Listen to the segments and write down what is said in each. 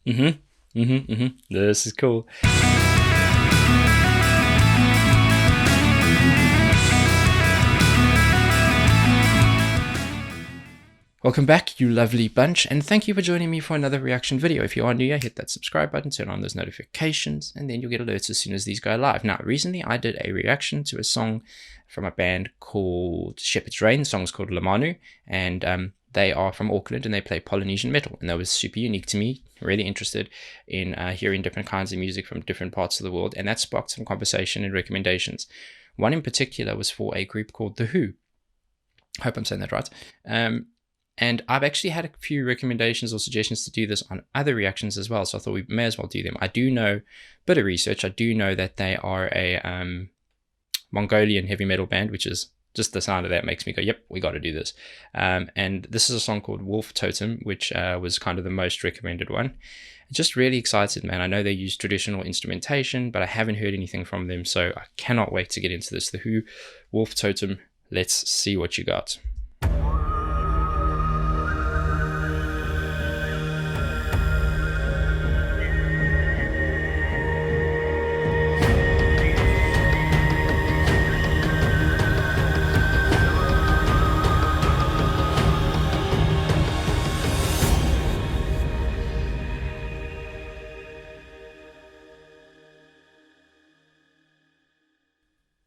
This is cool. Welcome back, you lovely bunch, and thank you for joining me for another reaction video. If you are new here, hit that subscribe button, turn on those notifications, and then you'll get alerts as soon as these go live. Now, recently I did a reaction to a song from a band called Shepherd's Rain. The song's called Lamanu, and they are from Auckland and they play Polynesian metal, and that was super unique to me. Really interested in hearing different kinds of music from different parts of the world, and that sparked some conversation and recommendations. One in particular was for a group called The Who. I hope I'm saying that right. And I've actually had a few recommendations or suggestions to do this on other reactions as well, so I thought we may as well do them. I do know a bit of research. I do know that they are a Mongolian heavy metal band, which is just the sound of that makes me go, yep, we got to do this. And this is a song called Wolf Totem, which was kind of the most recommended one. Just really excited, man. I know they use traditional instrumentation, but I haven't heard anything from them, so I cannot wait to get into this. The Who, Wolf Totem. Let's see what you got.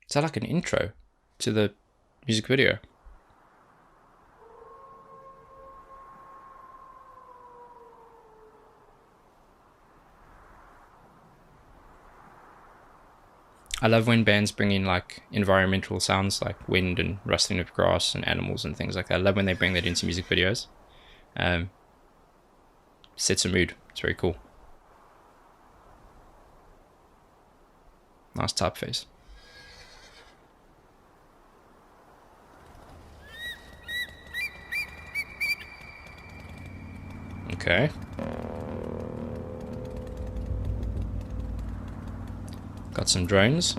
Is that like an intro to the music video? I love when bands bring in like environmental sounds like wind and rustling of grass and animals and things like that. I love when they bring that into music videos. Sets a mood. It's very cool. Nice typeface. Okay. Got some drones.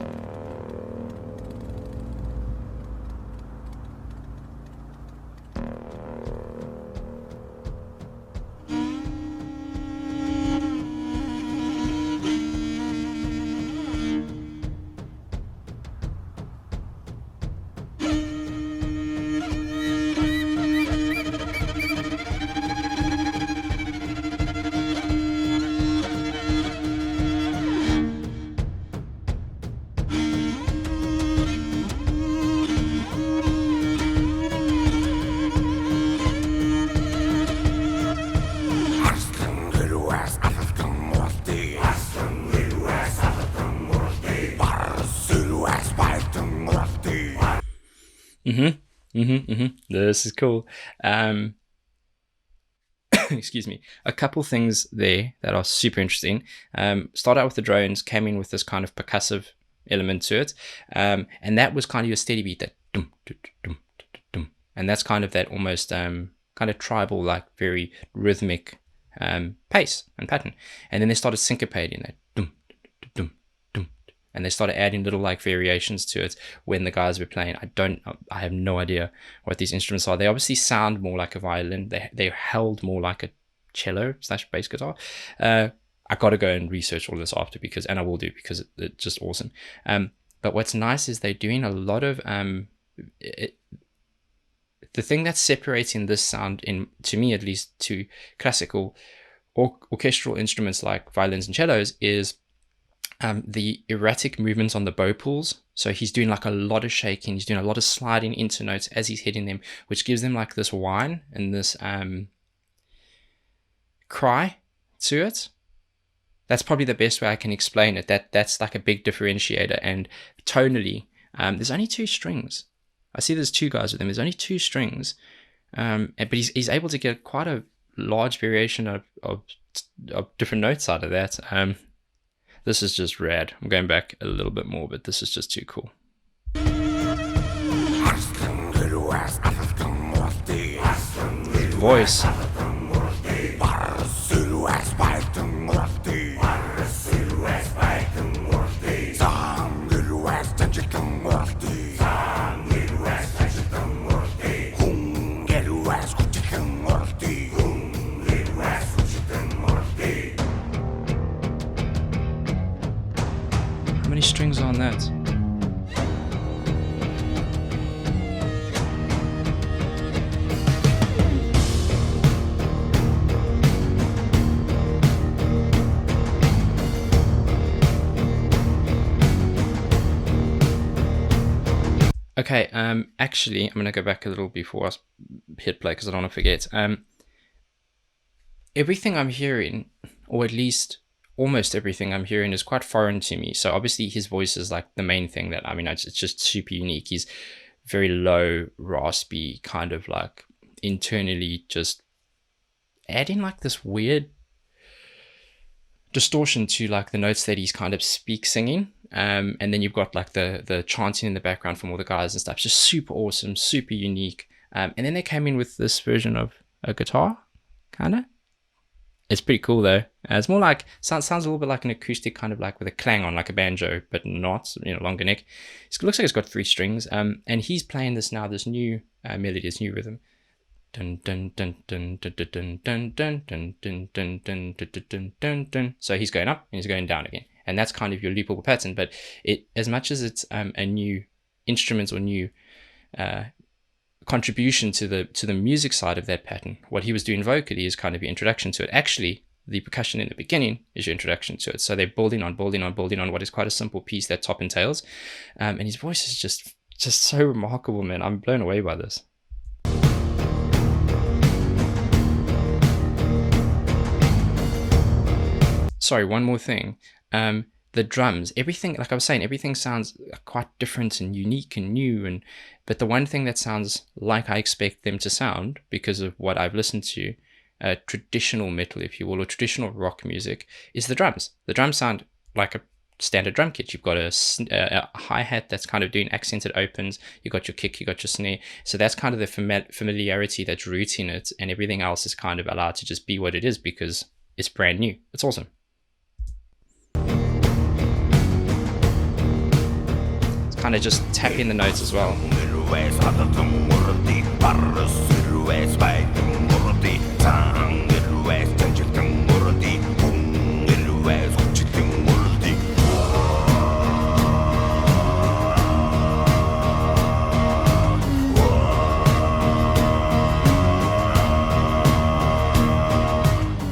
This is cool. Excuse me. A couple things there that are super interesting. Start out with the drones, came in with this kind of percussive element to it, and that was kind of your steady beat, that dum, dum, dum, dum, and that's kind of that almost kind of tribal, like very rhythmic pace and pattern. And then they started syncopating that dum, dum, dum, dum, and they started adding little like variations to it when the guys were playing. I have no idea what these instruments are. They obviously sound more like a violin. They're held more like a cello / bass guitar. I got to go and research all this after, and I will do, because it's just awesome. But what's nice is they're doing a lot of the thing that's separating this sound, to me at least, to classical orchestral instruments like violins and cellos is the erratic movements on the bow pulls. So he's doing like a lot of shaking, he's doing a lot of sliding into notes as he's hitting them, which gives them like this whine and this cry to it. That's probably the best way I can explain it. That's like a big differentiator. And tonally, there's only 2 strings. I see there's 2 guys with them. There's only 2 strings, but he's able to get quite a large variation of different notes out of that. This is just rad. I'm going back a little bit more, but this is just too cool. Voice. notes. Okay, actually, I'm going to go back a little before I hit play because I don't want to forget. Everything I'm hearing, or at least almost everything I'm hearing, is quite foreign to me. So obviously his voice is like the main thing that, I mean, it's just super unique. He's very low, raspy, kind of like internally just adding like this weird distortion to like the notes that he's kind of singing. And then you've got like the chanting in the background from all the guys and stuff. Just super awesome, super unique. And then they came in with this version of a guitar, kind of. It's pretty cool though. It's more like, sounds a little bit like an acoustic, kind of like with a clang on, like a banjo, but not, longer neck. It looks like it's got 3 strings. And he's playing this now, this new melody, this new rhythm. Dun dun dun dun dun dun dun dun dun dun dun dun dun dun dun. So he's going up and he's going down again, and that's kind of your loopable pattern. But it, as much as it's a new instrument or new contribution to the music side of that pattern, what he was doing vocally is kind of your introduction to it. Actually, the percussion in the beginning is your introduction to it. So they're building on what is quite a simple piece, that top and tails. And his voice is just so remarkable, man. I'm blown away by this. Sorry, one more thing. The drums, everything, like I was saying, everything sounds quite different and unique and new. But the one thing that sounds like I expect them to sound, because of what I've listened to, traditional metal, if you will, or traditional rock music, is the drums. The drums sound like a standard drum kit. You've got a hi-hat that's kind of doing accented opens. You got your kick, you got your snare. So that's kind of the familiarity that's rooting it, and everything else is kind of allowed to just be what it is because it's brand new. It's awesome. Kind of just tapping the notes as well.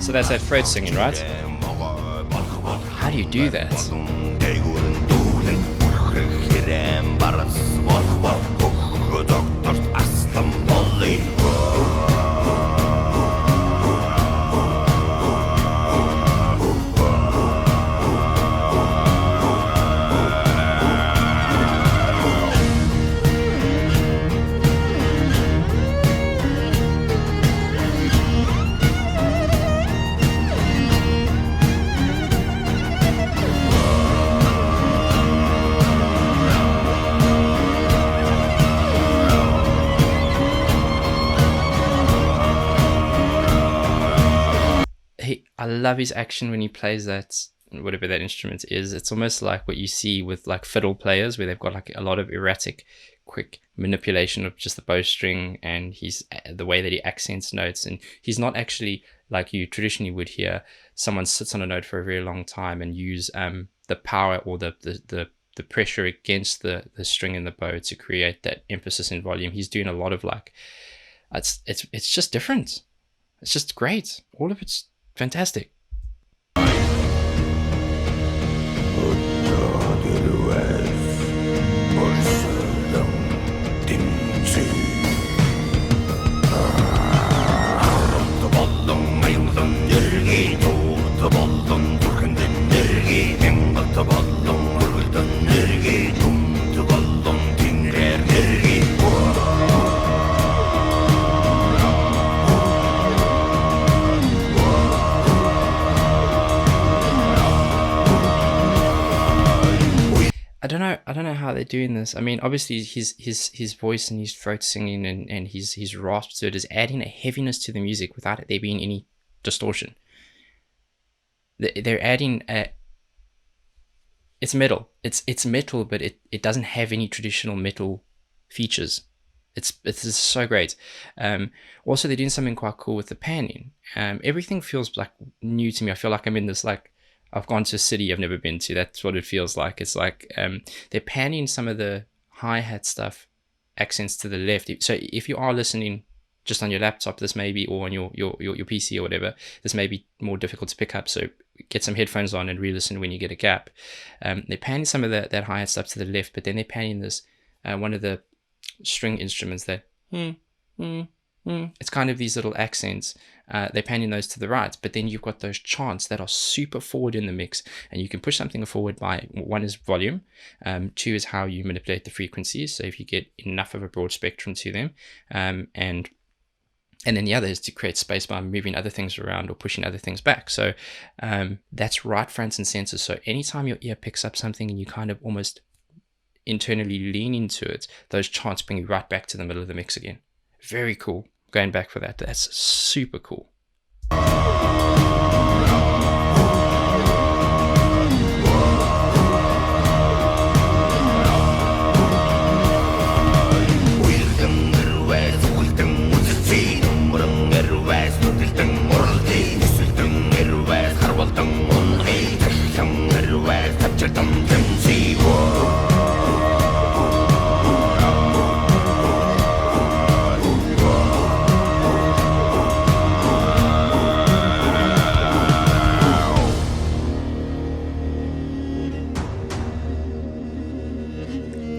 So that's that throat singing, right? How do you do that? I love his action when he plays that, whatever that instrument is. It's almost like what you see with like fiddle players, where they've got like a lot of erratic, quick manipulation of just the bowstring, and the way that he accents notes. And he's not actually like you traditionally would hear someone sits on a note for a very long time and use the power or the pressure against the string in the bow to create that emphasis in volume. He's doing a lot of like, it's just different. It's just great. All of it's fantastic. I don't know how they're doing this. I mean, obviously his voice and his throat singing and his rasp to it is adding a heaviness to the music without there being any distortion. They're adding it's metal. It's metal, but it doesn't have any traditional metal features. It's so great. Also, they're doing something quite cool with the panning. Everything feels like new to me. I feel like I'm in this like, I've gone to a city I've never been to. That's what it feels like. It's like they're panning some of the hi-hat stuff, accents to the left. So if you are listening just on your laptop, this may be, or on your PC or whatever, this may be more difficult to pick up. So get some headphones on and re-listen when you get a gap. They're panning some of that hi-hat stuff to the left, but then they're panning this one of the string instruments that it's kind of these little accents. They're panning those to the right, but then you've got those chants that are super forward in the mix, and you can push something forward by, one is volume, two is how you manipulate the frequencies, so if you get enough of a broad spectrum to them, and then the other is to create space by moving other things around or pushing other things back. So that's right front and center. So anytime your ear picks up something and you kind of almost internally lean into it, those chants bring you right back to the middle of the mix again. Very cool. Going back for that. That's super cool.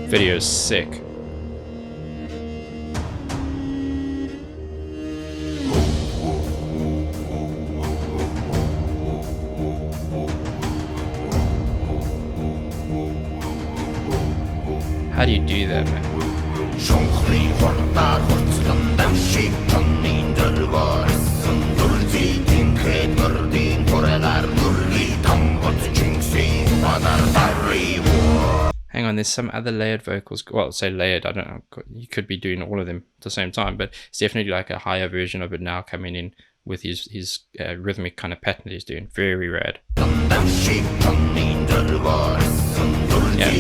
Video's sick. How do you do that, man? Hang on, there's some other layered vocals. Well, say layered, I don't know. You could be doing all of them at the same time, but it's definitely like a higher version of it now coming in with his rhythmic kind of pattern that he's doing. Very rad. Yeah.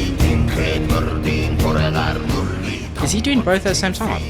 Is he doing both at the same time?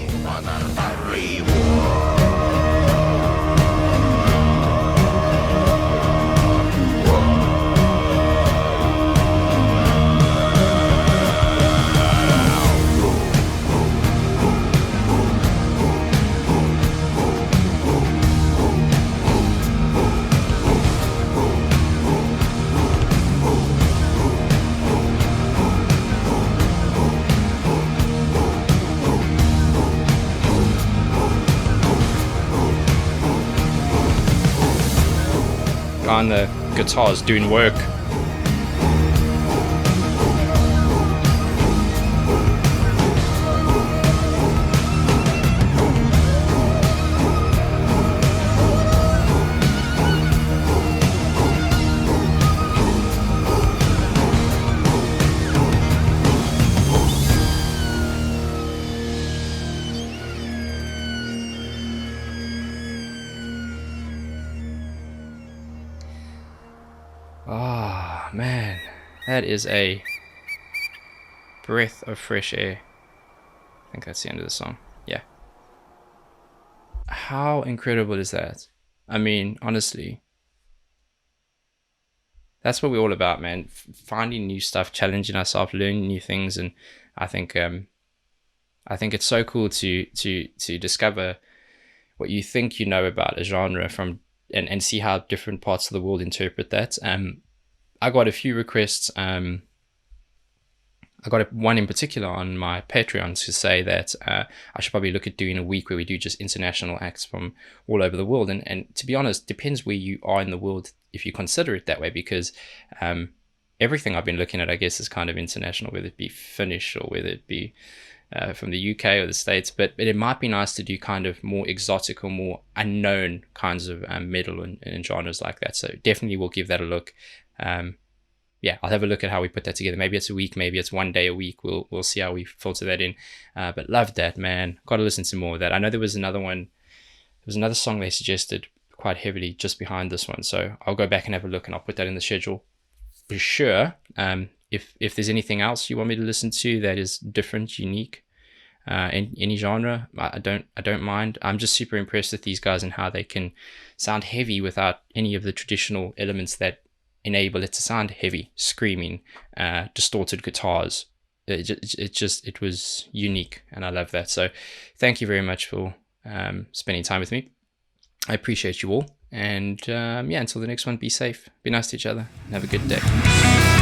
On the guitars doing work. Oh, man, that is a breath of fresh air. I think that's the end of the song. Yeah. How incredible is that? I mean, honestly, that's what we're all about, man. Finding new stuff, challenging ourselves, learning new things, and I think it's so cool to discover what you think you know about a genre from. And see how different parts of the world interpret that. I got a few requests. I got one in particular on my Patreon to say that I should probably look at doing a week where we do just international acts from all over the world. And to be honest, depends where you are in the world if you consider it that way, because everything I've been looking at, I guess, is kind of international, whether it be Finnish or whether it be from the UK or the States, but it might be nice to do kind of more exotic or more unknown kinds of metal and genres like that. So definitely we'll give that a look. Yeah, I'll have a look at how we put that together. Maybe it's a week, maybe it's one day a week. We'll see how we filter that in. But loved that, man. Got to listen to more of that. I know there was another one. There was another song they suggested quite heavily just behind this one. So I'll go back and have a look, and I'll put that in the schedule for sure. If there's anything else you want me to listen to that is different, unique, in any genre, I don't mind. I'm just super impressed with these guys and how they can sound heavy without any of the traditional elements that enable it to sound heavy, screaming, distorted guitars. It was unique, and I love that. So thank you very much for spending time with me. I appreciate you all, and yeah, until the next one, be safe, be nice to each other, and have a good day.